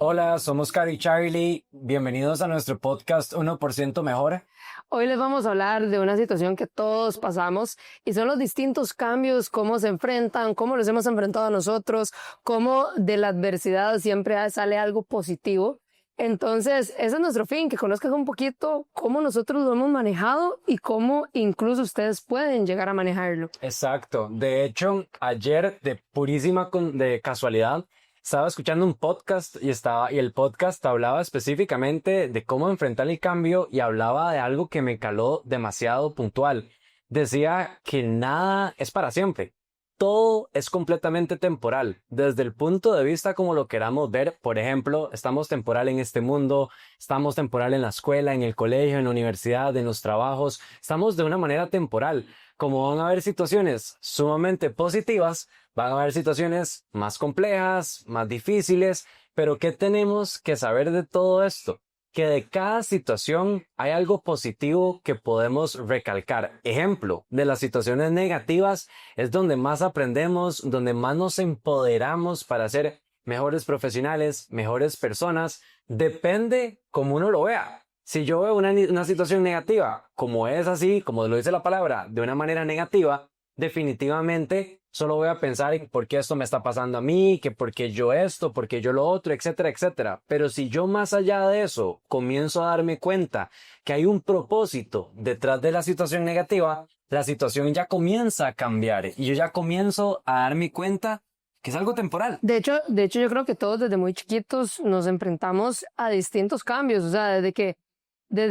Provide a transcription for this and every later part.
Hola, somos Cari y Charlie. Bienvenidos a nuestro podcast 1% Mejor. Hoy les vamos a hablar de una situación que todos pasamos y son los distintos cambios, cómo se enfrentan, cómo los hemos enfrentado nosotros, cómo de la adversidad siempre sale algo positivo. Entonces, ese es nuestro fin, que conozcan un poquito cómo nosotros lo hemos manejado y cómo incluso ustedes pueden llegar a manejarlo. Exacto. De hecho, ayer de casualidad estaba escuchando un podcast y el podcast hablaba específicamente de cómo enfrentar el cambio y hablaba de algo que me caló demasiado puntual. Decía que nada es para siempre. Todo es completamente temporal, desde el punto de vista como lo queramos ver. Por ejemplo, estamos temporal en este mundo, estamos temporal en la escuela, en el colegio, en la universidad, en los trabajos. Estamos de una manera temporal. Como van a haber situaciones sumamente positivas, van a haber situaciones más complejas, más difíciles, pero ¿qué tenemos que saber de todo esto? Que de cada situación hay algo positivo que podemos recalcar. Ejemplo, de las situaciones negativas es donde más aprendemos, donde más nos empoderamos para ser mejores profesionales, mejores personas. Depende cómo uno lo vea. Si yo veo una situación negativa, como es así, como lo dice la palabra, de una manera negativa, definitivamente solo voy a pensar en por qué esto me está pasando a mí, que por qué yo esto, por qué yo lo otro, etcétera, etcétera. Pero si yo más allá de eso comienzo a darme cuenta que hay un propósito detrás de la situación negativa, la situación ya comienza a cambiar y yo ya comienzo a darme cuenta que es algo temporal. De hecho, yo creo que todos desde muy chiquitos nos enfrentamos a distintos cambios, o sea, desde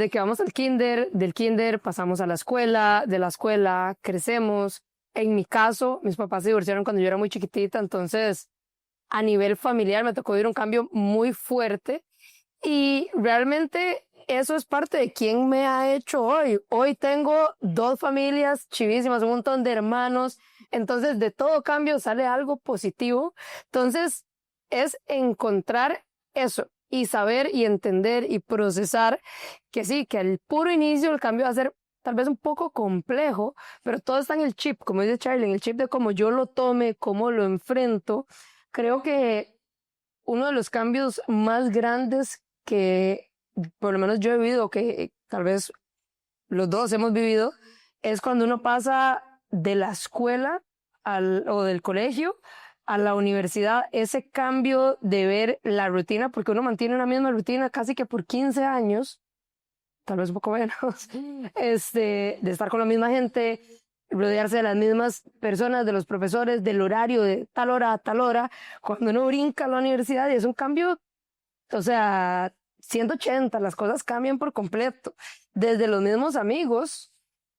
que vamos al kinder, del kinder pasamos a la escuela, de la escuela crecemos. En mi caso, mis papás se divorciaron cuando yo era muy chiquitita, entonces a nivel familiar me tocó vivir un cambio muy fuerte y realmente eso es parte de quién me ha hecho hoy. Hoy tengo dos familias chivísimas, un montón de hermanos, entonces de todo cambio sale algo positivo. Entonces es encontrar eso y saber y entender y procesar que sí, que al puro inicio el cambio va a ser tal vez un poco complejo, pero todo está en el chip, como dice Charlie, en el chip de cómo yo lo tome, cómo lo enfrento. Creo que uno de los cambios más grandes que por lo menos yo he vivido, que tal vez los dos hemos vivido, es cuando uno pasa de la escuela o del colegio a la universidad, ese cambio de ver la rutina, porque uno mantiene una misma rutina casi que por 15 años, tal vez un poco menos, de estar con la misma gente, rodearse de las mismas personas, de los profesores, del horario de tal hora a tal hora, cuando uno brinca a la universidad y es un cambio, o sea, 180, las cosas cambian por completo, desde los mismos amigos,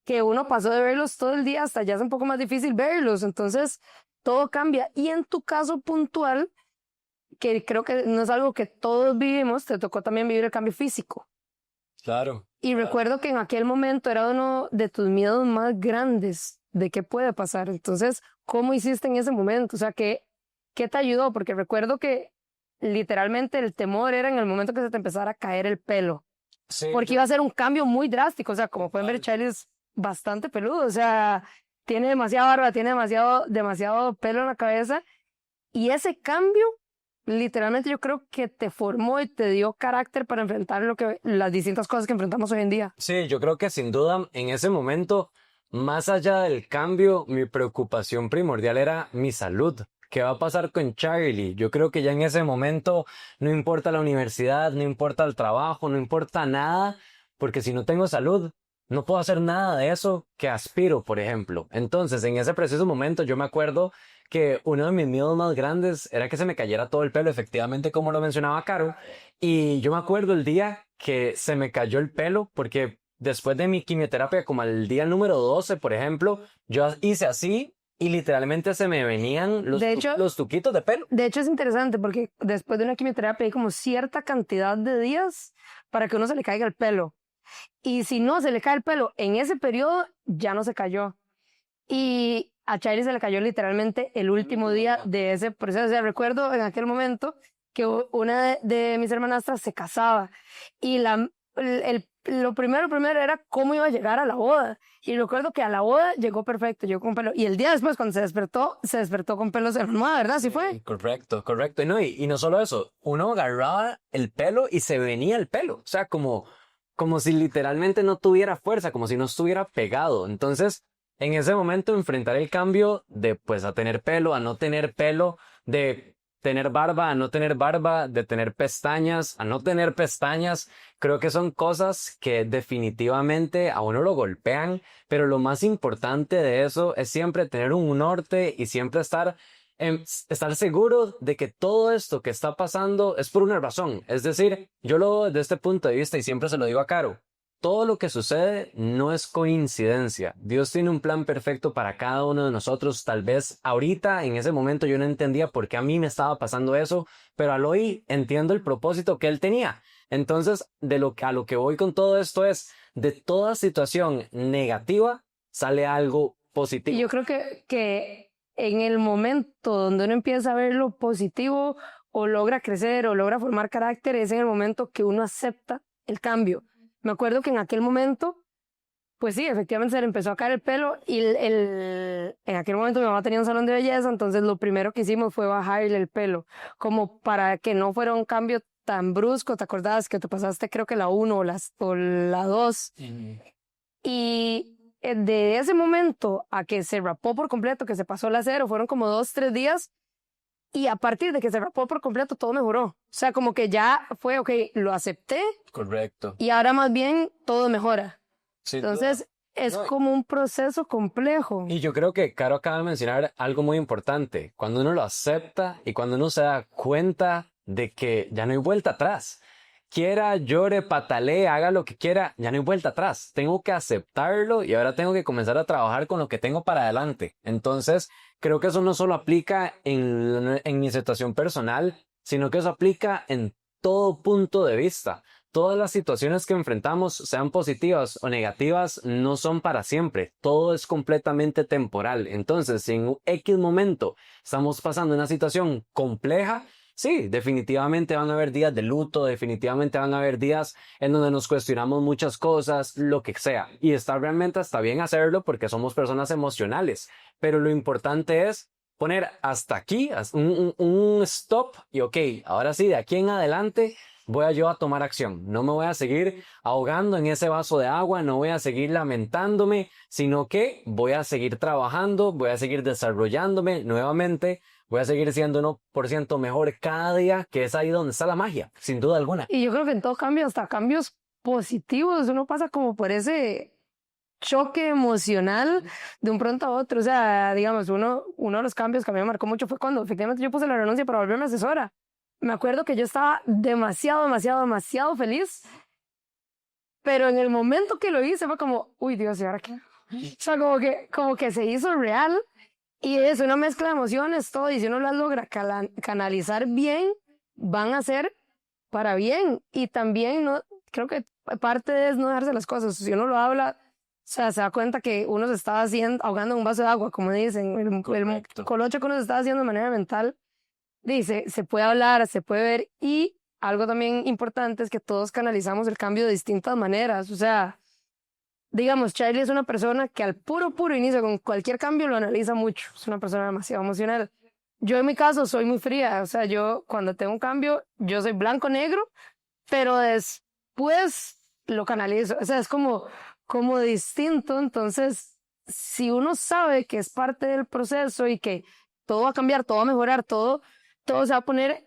que uno pasó de verlos todo el día hasta ya es un poco más difícil verlos, entonces todo cambia, y en tu caso puntual, que creo que no es algo que todos vivimos, te tocó también vivir el cambio físico. Claro. Y recuerdo que en aquel momento era uno de tus miedos más grandes de qué puede pasar. Entonces, ¿cómo hiciste en ese momento? O sea, ¿qué te ayudó? Porque recuerdo que literalmente el temor era en el momento que se te empezara a caer el pelo. Sí, Porque iba a ser un cambio muy drástico. O sea, como pueden ver, Charlie es bastante peludo. O sea, tiene demasiada barba, tiene demasiado pelo en la cabeza. Y ese cambio literalmente yo creo que te formó y te dio carácter para enfrentar las distintas cosas que enfrentamos hoy en día. sí, yo creo que sin duda en ese momento, más allá del cambio, mi preocupación primordial era mi salud. ¿Qué va a pasar con Charlie? Yo creo que ya en ese momento no importa la universidad, no importa el trabajo, no importa nada, porque si no tengo salud, no puedo hacer nada de eso que aspiro, por ejemplo. Entonces, en ese preciso momento, yo me acuerdo que uno de mis miedos más grandes era que se me cayera todo el pelo, efectivamente, como lo mencionaba Caro. Y yo me acuerdo el día que se me cayó el pelo, porque después de mi quimioterapia, como al día número 12, por ejemplo, yo hice así y literalmente se me venían los tuquitos de pelo. De hecho, es interesante porque después de una quimioterapia hay como cierta cantidad de días para que uno se le caiga el pelo. Y si no se le cae el pelo en ese periodo, ya no se cayó. Y a Charlie se le cayó literalmente el último día de ese proceso. O sea, recuerdo en aquel momento que una de mis hermanastras se casaba y lo primero era cómo iba a llegar a la boda. Y recuerdo que a la boda llegó perfecto, llegó con pelo. Y el día después, cuando se despertó con pelos en la almohada, ¿verdad? ¿Sí fue? Correcto, correcto. Y no solo eso, uno agarraba el pelo y se venía el pelo. O sea, como si literalmente no tuviera fuerza, como si no estuviera pegado. Entonces, en ese momento, enfrentar el cambio de pues a tener pelo, a no tener pelo, de tener barba, a no tener barba, de tener pestañas, a no tener pestañas, creo que son cosas que definitivamente a uno lo golpean, pero lo más importante de eso es siempre tener un norte y siempre estar seguro de que todo esto que está pasando es por una razón. Es decir, yo lo veo desde este punto de vista y siempre se lo digo a Caro. Todo lo que sucede no es coincidencia. Dios tiene un plan perfecto para cada uno de nosotros. Tal vez ahorita, en ese momento, yo no entendía por qué a mí me estaba pasando eso, pero al hoy entiendo el propósito que Él tenía. Entonces, a lo que voy con todo esto es, de toda situación negativa sale algo Y positivo. yo creo que en el momento donde uno empieza a ver lo positivo o logra crecer o logra formar carácter, es en el momento que uno acepta el cambio. Me acuerdo que en aquel momento, pues sí, efectivamente se le empezó a caer el pelo y en aquel momento mi mamá tenía un salón de belleza, entonces lo primero que hicimos fue bajarle el pelo, como para que no fuera un cambio tan brusco. ¿Te acordás que te pasaste creo que la 1 o la 2? Y de ese momento a que se rapó por completo, que se pasó la 0, fueron como 2, 3 días. Y a partir de que se rapó por completo, todo mejoró. O sea, como que ya fue, ok, lo acepté Correcto. y ahora más bien todo mejora. Sin Entonces, duda. es No, como un proceso complejo. y yo creo que Caro acaba de mencionar algo muy importante. Cuando uno lo acepta y cuando uno se da cuenta de que ya no hay vuelta atrás. Quiera, llore, patalee, haga lo que quiera, ya no hay vuelta atrás. Tengo que aceptarlo y ahora tengo que comenzar a trabajar con lo que tengo para adelante. Entonces, creo que eso no solo aplica en mi situación personal, sino que eso aplica en todo punto de vista. Todas las situaciones que enfrentamos, sean positivas o negativas, no son para siempre. Todo es completamente temporal. Entonces, si en un X momento estamos pasando una situación compleja, sí, definitivamente van a haber días de luto, definitivamente van a haber días en donde nos cuestionamos muchas cosas, lo que sea. Y está bien hacerlo porque somos personas emocionales. Pero lo importante es poner hasta aquí, un stop y ok, ahora sí, de aquí en adelante voy a yo a tomar acción. No me voy a seguir ahogando en ese vaso de agua, no voy a seguir lamentándome, sino que voy a seguir trabajando, voy a seguir desarrollándome nuevamente, voy a seguir siendo 1% mejor cada día, que es ahí donde está la magia, sin duda alguna. Y yo creo que en todo cambio, hasta cambios positivos, uno pasa como por ese choque emocional de un pronto a otro. O sea, digamos, uno de los cambios que a mí me marcó mucho fue cuando efectivamente yo puse la renuncia para volverme asesora. Me acuerdo que yo estaba demasiado feliz, pero en el momento que lo hice fue como, uy Dios, ¿y ahora qué? O sea, como que se hizo real y es una mezcla de emociones, todo, y si uno las logra canalizar bien, van a ser para bien. Y también, no, creo que parte es no dejarse las cosas. Si uno lo habla, o sea, se da cuenta que uno se estaba ahogando en un vaso de agua, como dicen, Correcto. el colocho que uno se estaba haciendo de manera mental. Dice, se puede hablar, se puede ver, y algo también importante es que todos canalizamos el cambio de distintas maneras. O sea, digamos, Charlie es una persona que al puro inicio con cualquier cambio lo analiza mucho. Es una persona demasiado emocional. Yo en mi caso soy muy fría. O sea, yo cuando tengo un cambio, yo soy blanco-negro, pero después lo canalizo. O sea, es como distinto. Entonces, si uno sabe que es parte del proceso y que todo va a cambiar, todo va a mejorar, todo se va a poner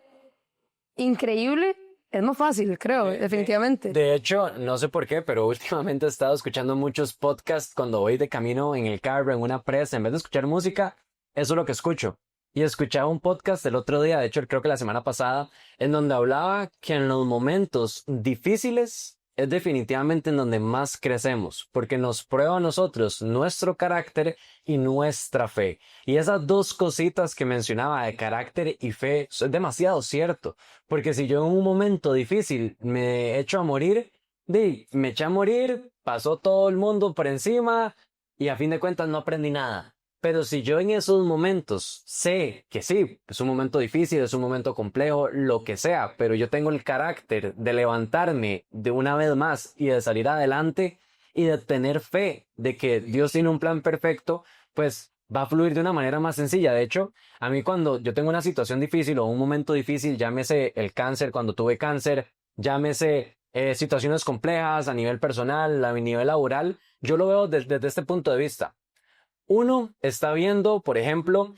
increíble, es más fácil, creo, definitivamente. De hecho, no sé por qué, pero últimamente he estado escuchando muchos podcasts cuando voy de camino en el carro, en una presa, en vez de escuchar música, eso es lo que escucho. Y escuchaba un podcast el otro día, de hecho creo que la semana pasada, en donde hablaba que en los momentos difíciles es definitivamente en donde más crecemos, porque nos prueba a nosotros nuestro carácter y nuestra fe. Y esas dos cositas que mencionaba de carácter y fe es demasiado cierto, porque si yo en un momento difícil me echo a morir, me eché a morir, pasó todo el mundo por encima y a fin de cuentas no aprendí nada. Pero si yo en esos momentos sé que sí, es un momento difícil, es un momento complejo, lo que sea, pero yo tengo el carácter de levantarme de una vez más y de salir adelante y de tener fe de que Dios tiene un plan perfecto, pues va a fluir de una manera más sencilla. De hecho, a mí cuando yo tengo una situación difícil o un momento difícil, llámese el cáncer, cuando tuve cáncer, llámese situaciones complejas a nivel personal, a nivel laboral, yo lo veo desde este punto de vista. Uno está viendo, por ejemplo,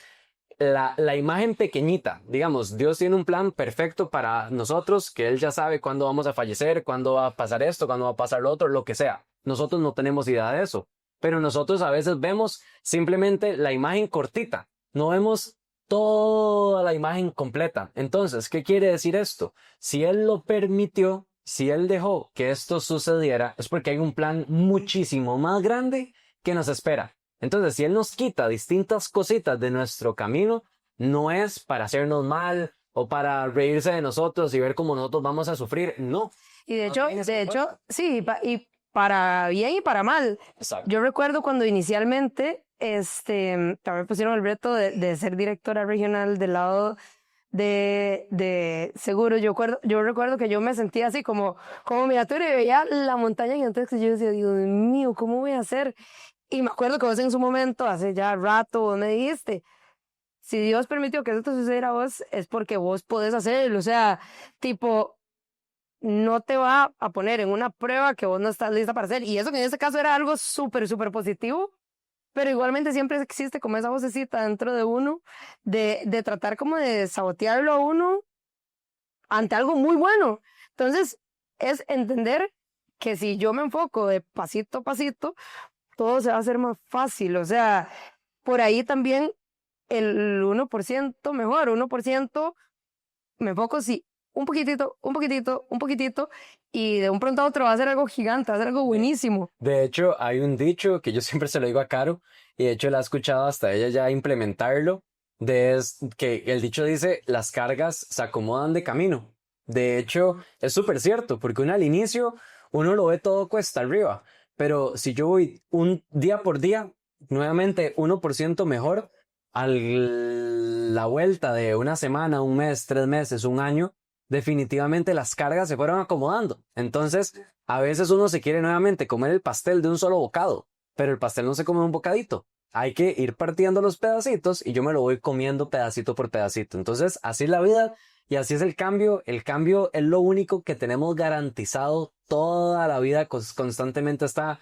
la imagen pequeñita. Digamos, Dios tiene un plan perfecto para nosotros, que Él ya sabe cuándo vamos a fallecer, cuándo va a pasar esto, cuándo va a pasar lo otro, lo que sea. Nosotros no tenemos idea de eso, pero nosotros a veces vemos simplemente la imagen cortita, no vemos toda la imagen completa. Entonces, ¿qué quiere decir esto? Si Él lo permitió, si Él dejó que esto sucediera, es porque hay un plan muchísimo más grande que nos espera. Entonces, si Él nos quita distintas cositas de nuestro camino, no es para hacernos mal o para reírse de nosotros y ver cómo nosotros vamos a sufrir. No. Y de No hecho, tiene ese propósito. sí, y para bien y para mal. Exacto. Yo recuerdo cuando inicialmente, también pusieron el reto de ser directora regional del lado de seguro. Yo recuerdo que yo me sentía así como miniatura y veía la montaña y entonces yo decía, Dios mío, ¿cómo voy a hacer? Y me acuerdo que vos en su momento, hace ya rato, vos me dijiste, si Dios permitió que eso te sucediera a vos, es porque vos podés hacerlo. O sea, tipo, no te va a poner en una prueba que vos no estás lista para hacer. Y eso que en este caso era algo súper, súper positivo, pero igualmente siempre existe como esa vocecita dentro de uno de tratar como de sabotearlo a uno ante algo muy bueno. Entonces, es entender que si yo me enfoco de pasito a pasito, todo se va a hacer más fácil. O sea, por ahí también el 1% mejor, 1% me enfoco sí, un poquitito, un poquitito, un poquitito, y de un pronto a otro va a ser algo gigante, va a ser algo buenísimo. De hecho, hay un dicho que yo siempre se lo digo a Caro, y de hecho la he escuchado hasta ella ya implementarlo, que el dicho dice, las cargas se acomodan de camino. De hecho, es súper cierto, porque uno al inicio, uno lo ve todo cuesta arriba, pero si yo voy un día por día, nuevamente 1% mejor, a la vuelta de una semana, un mes, 3 meses, un año, definitivamente las cargas se fueron acomodando. Entonces, a veces uno se quiere nuevamente comer el pastel de un solo bocado, pero el pastel no se come de un bocadito. Hay que ir partiendo los pedacitos y yo me lo voy comiendo pedacito por pedacito. Entonces, así es la vida y así es el cambio. El cambio es lo único que tenemos garantizado toda la vida. Constantemente está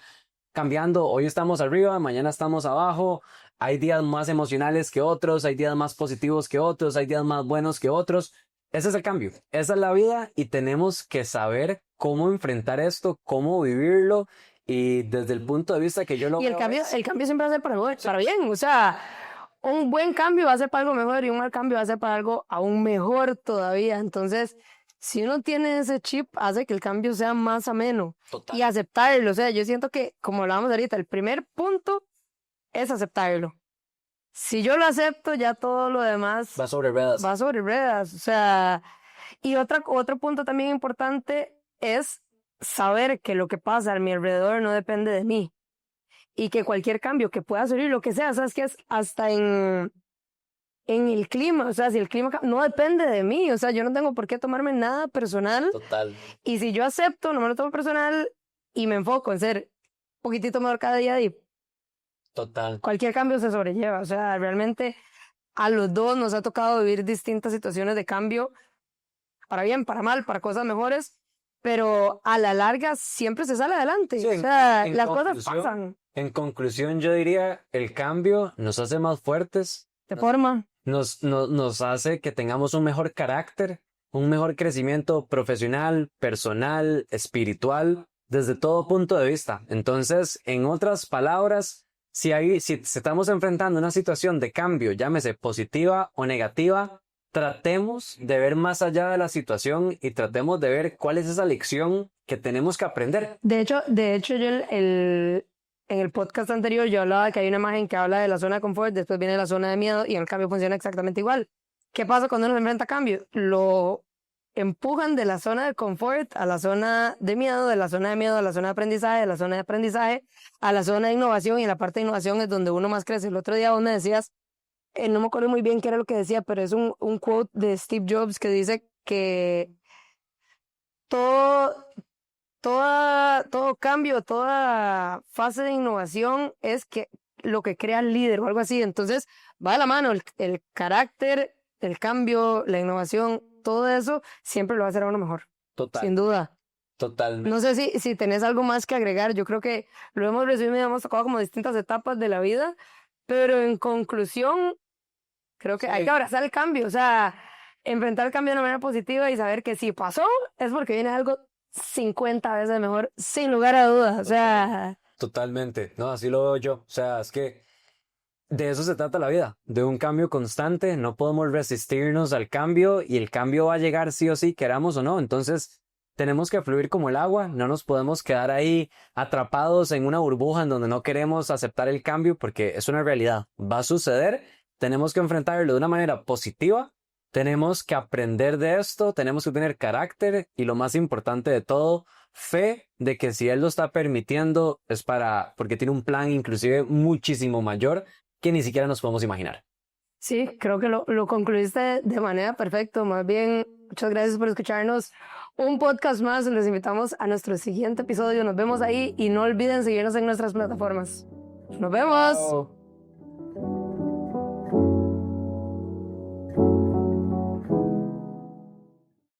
cambiando. Hoy estamos arriba, mañana estamos abajo. Hay días más emocionales que otros, hay días más positivos que otros, hay días más buenos que otros. Ese es el cambio, esa es la vida y tenemos que saber cómo enfrentar esto, cómo vivirlo y desde el punto de vista que yo lo Y veo es... el cambio siempre va a ser para bien. O sea, un buen cambio va a ser para algo mejor y un mal cambio va a ser para algo aún mejor todavía. Entonces, si uno tiene ese chip, hace que el cambio sea más ameno Total. y aceptarlo. O sea, yo siento que, como hablábamos ahorita, el primer punto es aceptarlo. Si yo lo acepto, ya todo lo demás Va sobre ruedas. va sobre ruedas. O sea, y otro punto también importante es saber que lo que pasa a mi alrededor no depende de mí y que cualquier cambio que pueda surgir, lo que sea, sabes que es hasta en el clima. O sea, si el clima no depende de mí, o sea, yo no tengo por qué tomarme nada personal. Total. Y si yo acepto, no me lo tomo personal y me enfoco en ser un poquitito mejor cada día, y Total. cualquier cambio se sobrelleva. O sea, realmente a los dos nos ha tocado vivir distintas situaciones de cambio, para bien, para mal, para cosas mejores, pero a la larga siempre se sale adelante. Sí, O sea, en las cosas conclusión, pasan en conclusión, yo diría, el cambio nos hace más fuertes, de forma. nos hace que tengamos un mejor carácter, un mejor crecimiento profesional, personal, espiritual, desde todo punto de vista. Entonces, en otras palabras, si estamos enfrentando una situación de cambio, llámese positiva o negativa, tratemos de ver más allá de la situación y tratemos de ver cuál es esa lección que tenemos que aprender. De hecho yo en el podcast anterior yo hablaba de que hay una imagen que habla de la zona de confort, después viene la zona de miedo y en el cambio funciona exactamente igual. ¿Qué pasa cuando uno se enfrenta a cambio? Lo empujan de la zona de confort a la zona de miedo, de la zona de miedo a la zona de aprendizaje, de la zona de aprendizaje a la zona de innovación, y en la parte de innovación es donde uno más crece. El otro día vos me decías, no me acuerdo muy bien qué era lo que decía, pero es un quote de Steve Jobs que dice que todo, todo cambio, toda fase de innovación es que lo que crea el líder o algo así. Entonces, va de la mano el carácter, el cambio, la innovación, todo eso siempre lo va a hacer a uno mejor, sin duda. Totalmente. No sé si tenés algo más que agregar. Yo creo que lo hemos resumido, hemos tocado como distintas etapas de la vida, pero en conclusión, creo que hay que abrazar el cambio, o sea, enfrentar el cambio de una manera positiva y saber que si pasó es porque viene algo 50 veces mejor, sin lugar a dudas. O sea, Totalmente, no, así lo veo yo. O sea, es que de eso se trata la vida, de un cambio constante. No podemos resistirnos al cambio y el cambio va a llegar sí o sí, queramos o no. Entonces, tenemos que fluir como el agua, no nos podemos quedar ahí atrapados en una burbuja en donde no queremos aceptar el cambio porque es una realidad, va a suceder. Tenemos que enfrentarlo de una manera positiva, tenemos que aprender de esto, tenemos que tener carácter y lo más importante de todo, fe de que si él lo está permitiendo es porque tiene un plan inclusive muchísimo mayor que ni siquiera nos podemos imaginar. sí, creo que lo concluiste de manera perfecta. Más bien, muchas gracias por escucharnos. Un podcast más, les invitamos a nuestro siguiente episodio. Nos vemos ahí y no olviden seguirnos en nuestras plataformas. Nos vemos. Chao.